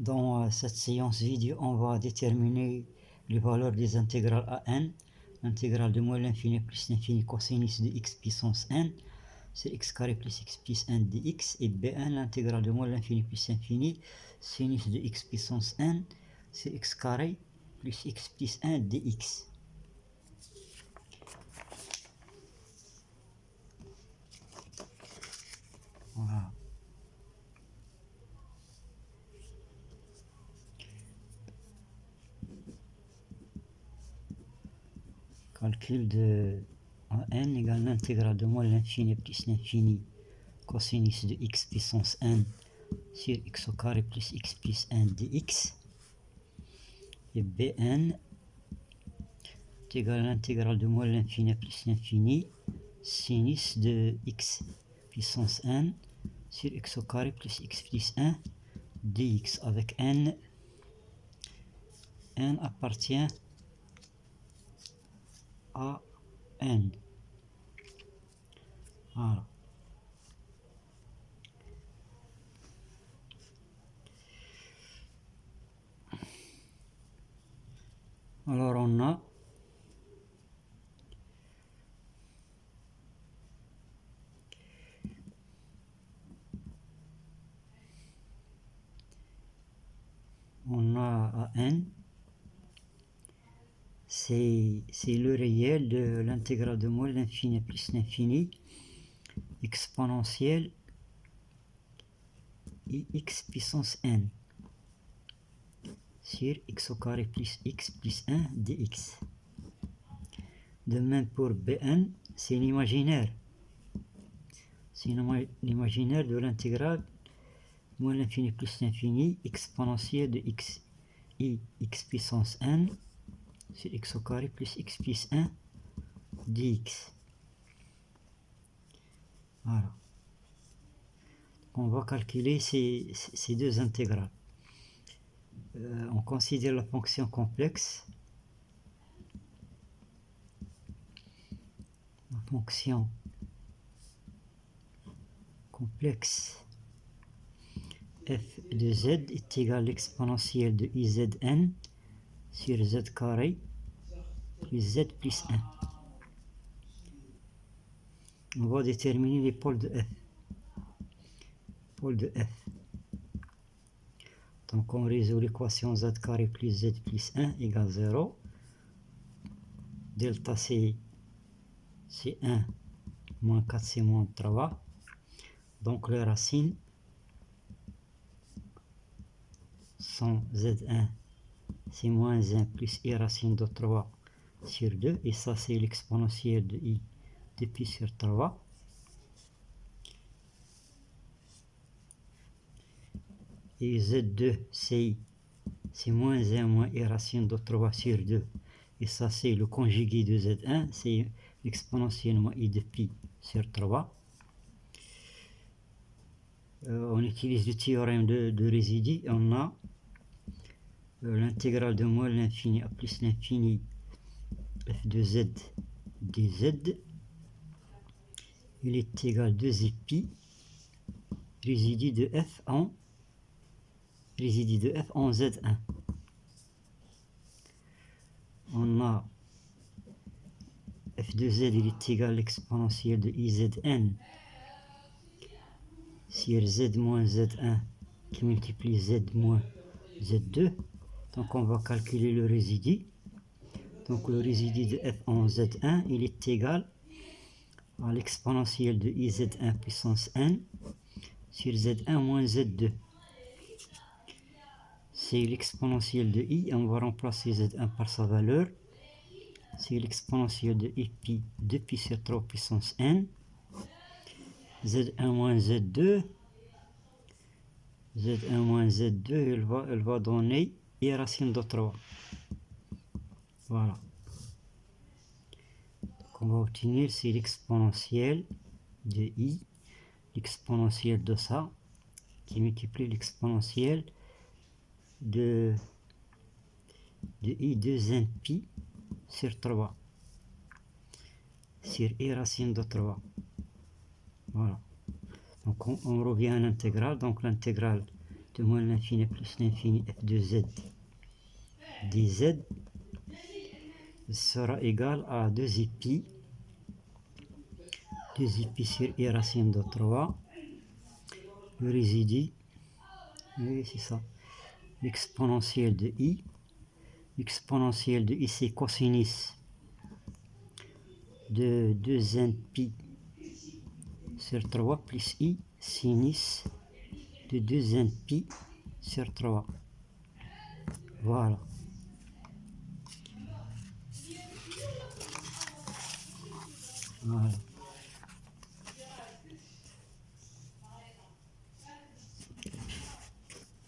Dans cette séance vidéo, on va déterminer les valeurs des intégrales à n. L'intégrale de moins l'infini plus l'infini cosinus de x puissance n, c'est x carré plus x plus n dx. Et bn, l'intégrale de moins l'infini plus l'infini sinus de x puissance n, c'est x carré plus x plus 1 dx. Voilà. Calcul de n égale l'intégrale de moins l'infini plus l'infini cosinus de x puissance n sur x au carré plus x plus 1 dx. Et bn est égal à l'intégrale de moins l'infini plus l'infini sinus de x puissance n sur x au carré plus x plus 1 dx, avec n appartient à n. Voilà. Alors on a à n, c'est le réel de l'intégrale de moins l'infini plus l'infini exponentielle x puissance n sur x au carré plus x plus 1 dx. De même pour bn, c'est l'imaginaire. C'est l'imaginaire de l'intégrale moins l'infini plus l'infini exponentielle de x puissance n sur x au carré plus x plus 1 dx. Voilà. On va calculer ces deux intégrales. On considère la fonction complexe. La fonction complexe f de z est égale à l'exponentielle de izn sur z carré plus z plus 1. On va déterminer les pôles de f. Donc on résout l'équation z carré plus z plus 1 égale 0. Delta c, c'est 1, moins 4 c'est moins 3. Donc les racines sont z1, c'est moins 1 plus i racine de 3 sur 2. Et ça c'est l'exponentielle de i de pi sur 3. Et z2 c'est moins 1 moins i racine de 3 sur 2. Et ça c'est le conjugué de z1, c'est l'exponentielle moins i de pi sur 3. On utilise le théorème de Résidus. On a l'intégrale de moins l'infini à plus l'infini f de z dz. Il est égal à 2 pi résidu de f en z1. On a f de z, il est égal à l'exponentielle de izn sur z moins z1 qui multiplie z moins z2. Donc on va calculer le résidu. Donc le résidu de f en z1, il est égal à l'exponentielle de izn puissance n sur z1 moins z2. C'est l'exponentielle de i, on va remplacer z1 par sa valeur. C'est l'exponentielle de i pi 2 pi sur 3 puissance n. z1 moins z2. z1 moins z2, elle va donner i racine de 3. Voilà. Donc on va obtenir, c'est l'exponentielle de i, l'exponentielle de ça, qui multiplie l'exponentielle de i 2n pi sur 3 sur i racine de 3. Voilà. Donc on revient à l'intégrale. Donc l'intégrale de moins l'infini plus l'infini f de z dz sera égal à 2 pi sur i racine de 3, le résidu, oui, c'est ça, l'exponentielle de i. L'exponentielle de i, c'est cosinus de 2n pi sur 3 plus i sinus de 2n pi sur 3. Voilà. Voilà.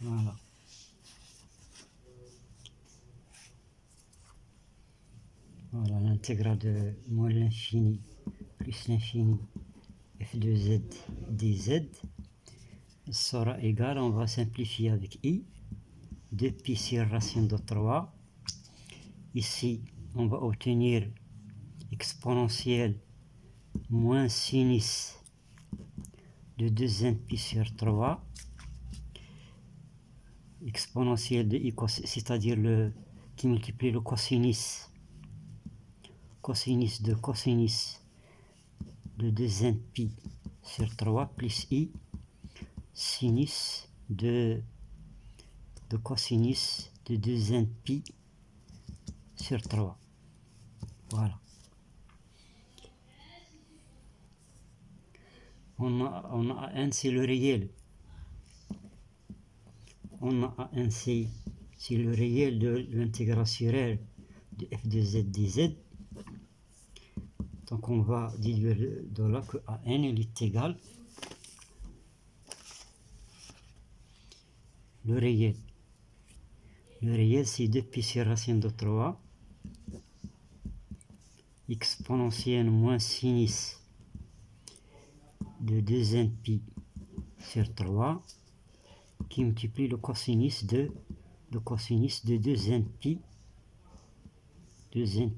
Voilà. Voilà l'intégrale de moins l'infini plus l'infini f de z dz sera égal, on va simplifier avec i, 2 pi sur racine de 3. Ici, on va obtenir exponentielle moins sinus de 2n pi sur 3, exponentielle de i, c'est-à-dire le qui multiplie le cosinus de cosinus de 2n pi sur 3 plus i sinus de cosinus de 2n pi sur 3. Voilà. On a A1, c'est le réel. On a A1, c'est le réel de l'intégrale sur R de f de z dz. Donc on va déduire de là que A1 est égal le réel. Le réel, c'est 2 pi sur racine de 3 exponentielle moins sinus de 2n pi sur 3 qui multiplie le cosinus de 2n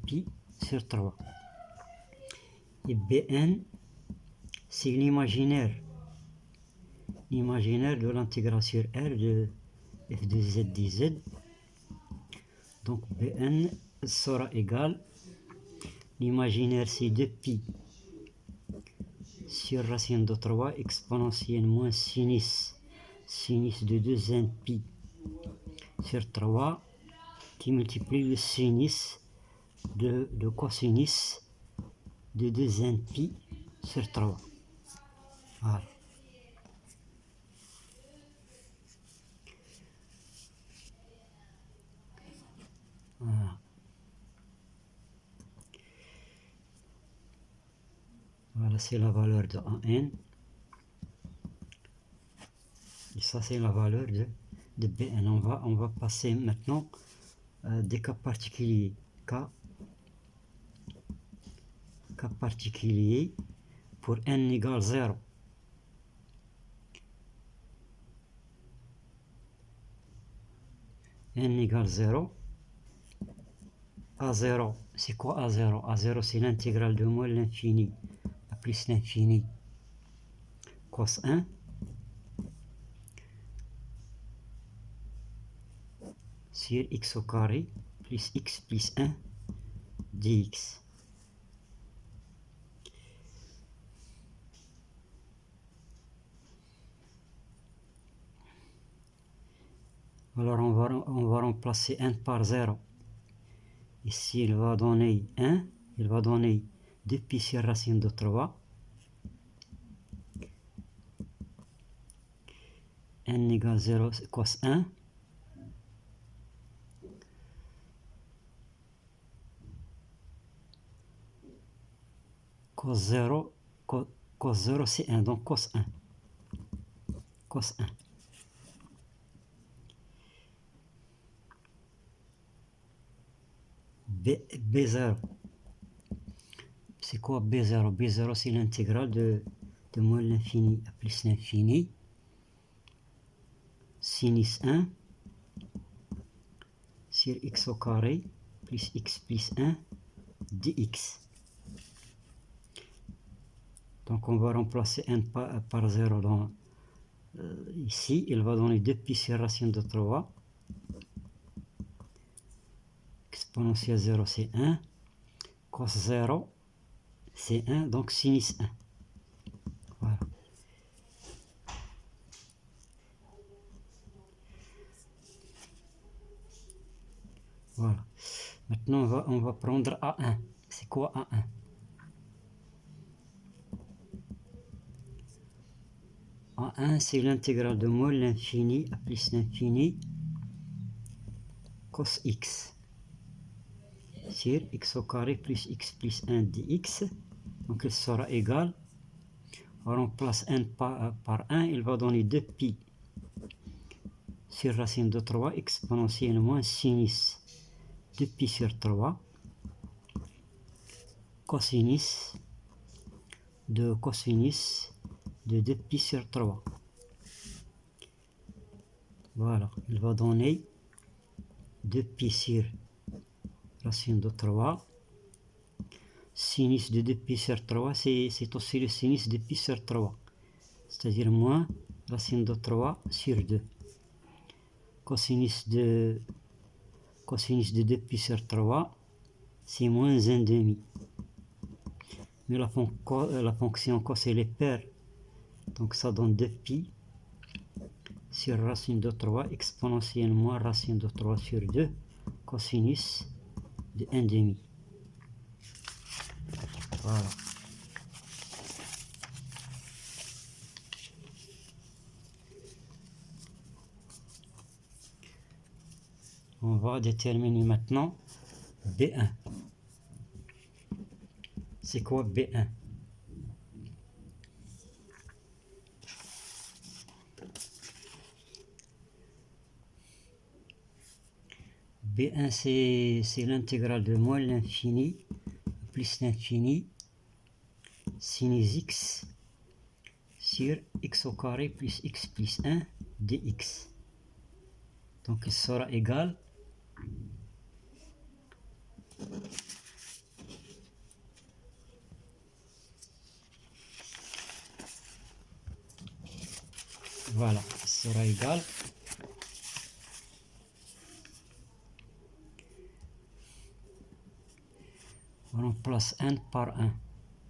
pi sur 3. Et Bn, c'est l'imaginaire de l'intégration sur R de f de z dz. Donc Bn sera égal, l'imaginaire c'est 2 pi sur racine de 3 exponentielle moins sinus de 2n pi sur 3 qui multiplie le sinus de cosinus de 2n pi sur 3. Voilà. Voilà. Voilà, c'est la valeur de A1. Et ça, c'est la valeur de Bn. On va passer maintenant des cas particuliers. Cas particulier pour n égale 0. N égale 0. A0, c'est quoi A0? A0, c'est l'intégrale de moins l'infini plus l'infini cos 1 sur x au carré plus x plus 1 dx. Alors on va remplacer 1 par 0. Ici il va donner 1, il va donner 2 pi sur racine de 3. N égale 0 cos 1. Cos 0 c'est 1, donc cos 1. Cos 1. B0. C'est quoi B0? B0 c'est l'intégrale de moins l'infini à plus l'infini. Sinus 1 sur x au carré plus x plus 1 dx. Donc on va remplacer 1 par 0 dans ici, il va donner 2 pi sur racine de 3. Exponentielle 0, c'est 1. Cos 0, c'est 1. Donc sinus 1. Voilà. Voilà. Maintenant, on va prendre A1. C'est quoi A1? A1, c'est l'intégrale de moins l'infini à plus l'infini cos x sur x au carré plus x plus 1 dx. Donc il sera égal. On remplace 1 par 1, il va donner 2 pi sur racine de 3 exponentielle moins sinus 2 pi sur 3 cosinus de 2 pi sur 3. Voilà, il va donner 2 pi sur racine de 3. Sinus de 2 pi sur 3, c'est aussi le sinus de pi sur 3. C'est-à-dire moins racine de 3 sur 2. Cosinus de 2 pi sur 3, c'est moins 1 demi. Mais la fonction cos, elle est paire. Donc ça donne 2 pi sur racine de 3 exponentielle moins racine de 3 sur 2 cosinus de 1 demi. Voilà. On va déterminer maintenant B1. C'est quoi B1? B1, c'est l'intégrale de moins l'infini plus l'infini sinus x sur x au carré plus x plus 1 dx. Donc il sera égal voilà, il sera égal on remplace 1 par 1.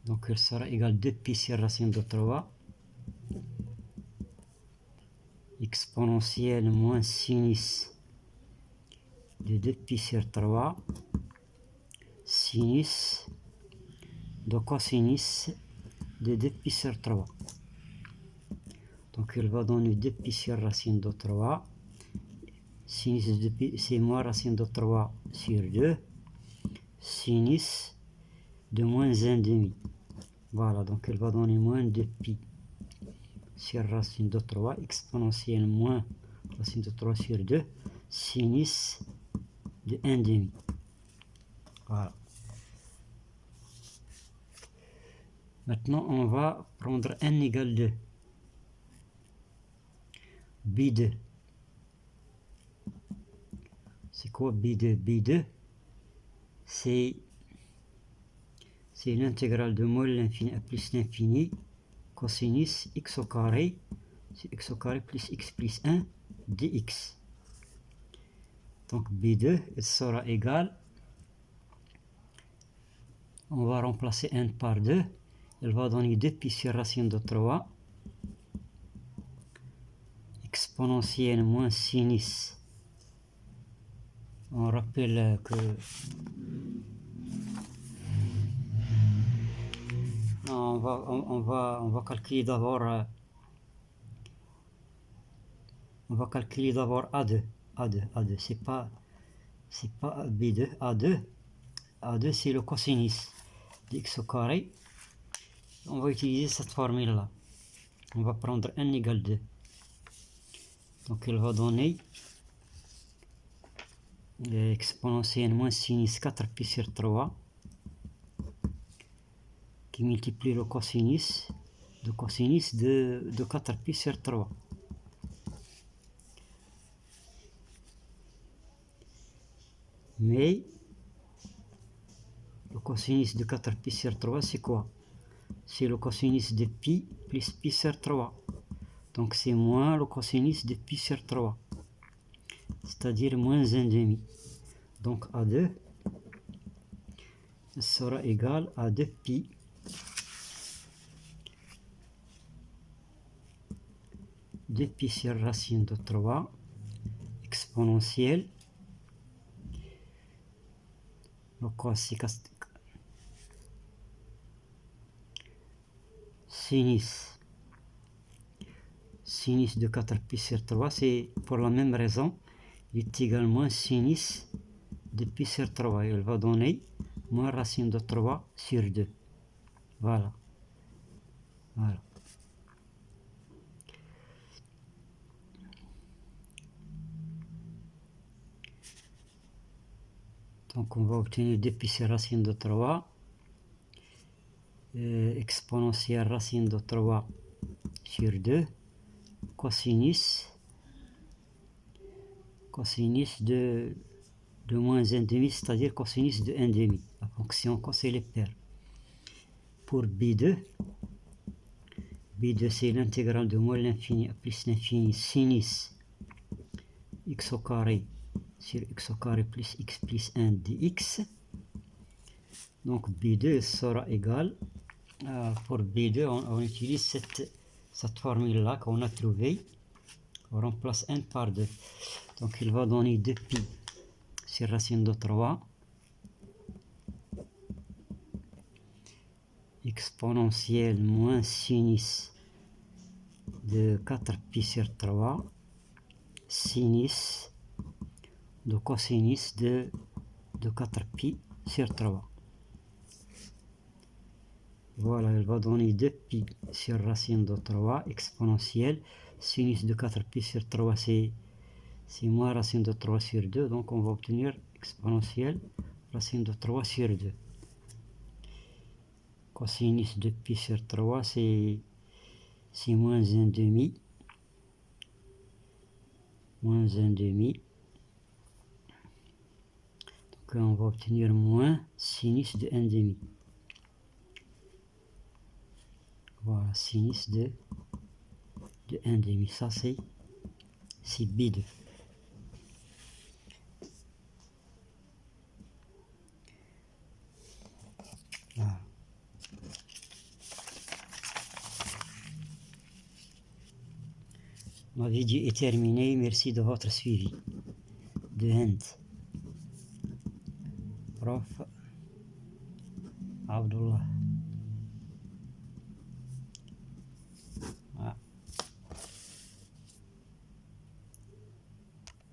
Donc il sera égal 2 pi sur racine de 3 exponentielle moins sinus de 2 pi sur 3 sinus de cosinus de 2 pi sur 3. Donc il va donner 2 pi sur racine de 3. Sinus de pi, c'est moins racine de 3 sur 2. Sinus de moins 1 demi. Voilà, donc il va donner moins 2 pi sur racine de 3 exponentielle moins racine de 3 sur 2 sinus de 1 demi. Voilà. Maintenant, on va prendre n égale 2. B2. C'est quoi B2? B2, c'est l'intégrale de moins l'infini à plus l'infini cosinus x au carré, c'est x au carré plus x plus 1 dx. Donc B2, il sera égal, on va remplacer 1 par 2, il va donner 2 pi sur racine de 3 exponentielle moins sinus. On rappelle que non, on va calculer d'abord A2. A2, c'est pas B2. A2 c'est le cosinus de x au carré. On va utiliser cette formule là. On va prendre n égale 2. Donc il va donner exponentielle moins sinus 4 pi sur 3 qui multiplie le cosinus de 4 pi sur 3. Mais le cosinus de 4 pi sur 3 c'est quoi? C'est le cosinus de pi plus pi sur 3. Donc c'est moins le cosinus de pi sur 3. C'est-à-dire moins 1,5. Donc A2 sera égal à 2 pi sur racine de 3 exponentielle le sinus de 4 pi sur 3, c'est pour la même raison, il est également sinus de pi sur 3. Il va donner moins racine de 3 sur 2. Voilà. Voilà. Donc on va obtenir 2 pi sur racine de 3 exponentielle racine de 3 sur 2 cosinus de moins 1,5, c'est-à-dire cosinus de 1,5. La fonction cos elle est paire. Pour B2 c'est l'intégrale de moins l'infini à plus l'infini sinus x au carré sur x au carré plus x plus 1 dx. Donc B2 sera égal, pour B2 on utilise cette formule là qu'on a trouvée, on remplace 1 par 2. Donc il va donner 2 pi sur racine de 3 exponentielle moins sinus de 4 pi sur 3 sinus de cosinus de 4 pi sur 3. Voilà, il va donner 2 pi sur racine de 3 exponentielle sinus de 4 pi sur 3, c'est moins racine de 3 sur 2, donc on va obtenir exponentielle racine de 3 sur 2. Cosinus de pi sur 3, c'est moins 1,5. Moins 1,5. Donc on va obtenir moins sinus de 1,5. Voilà, sinus de 1,5. Ça c'est B2. Voilà. Ma vidéo est terminée. Merci de votre suivi. De Hind. Prof. Abdullah.